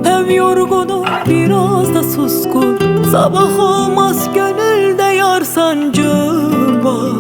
Hem yorgunum biraz da suskun, sabah olmaz gönülde yar sancım var.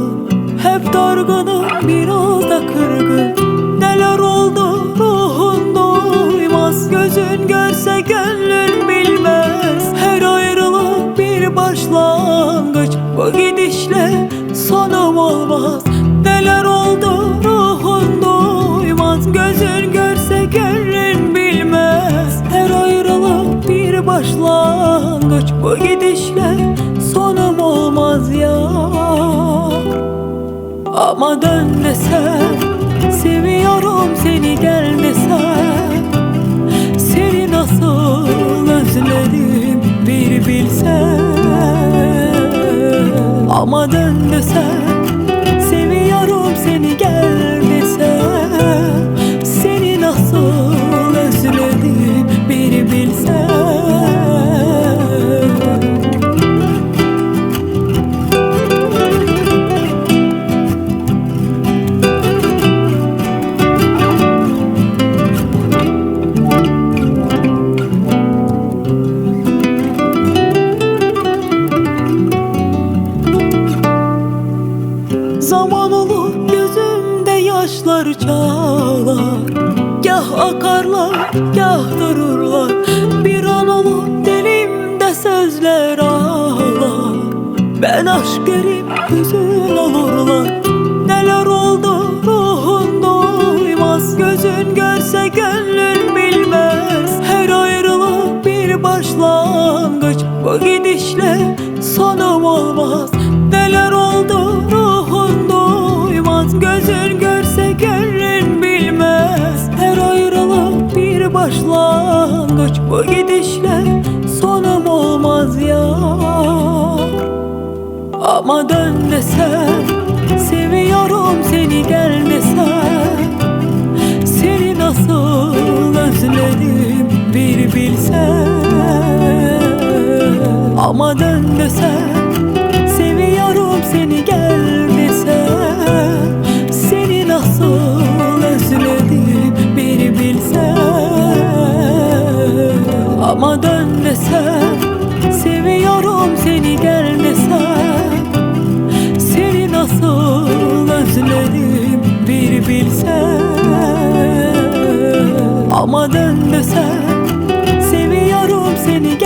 Hep dargınım biraz da kırgın, neler oldu ruhun doymaz. Gözün görse gönlün bilmez, her ayrılık bir başlangıç. Bu gidişle sonum olmaz. Neler oldu ruhun doymaz, gözün görse gönlün bilmez. Her ayrılık bir başlangıç, bu gidişle sonum olmaz ya. Ama dön desem, seviyorum seni gel desem, seni nasıl özledim bir bilsen. Ama dön desem, seviyorum seni gel desem, seni nasıl özledim bir bilsen. Zaman olur gözümde yaşlar çağlar, gah akarlar gah dururlar. Bir an olur dilimde sözler ağlar, ben aşk derim hüzün olurlar. Neler oldu ruhun doymaz, gözün görse gönlün bilmez. Her ayrılık bir başlangıç, bu gidişle sonum olmaz. Neler oldu ruhun doymaz, gözün görse gönlün bilmez. Her ayrılık bir başlangıç, bu gidişle sonum olmaz ya. Ama dön desem, seviyorum seni gel desem, seni nasıl özledim bir bilsen. Ama dön desem, seviyorum seni gel desem, seni nasıl özledim bir bilsen. Ama dön desem, seviyorum seni gel desem, seni nasıl özledim bir bilsen. Ama dön desem, seviyorum seni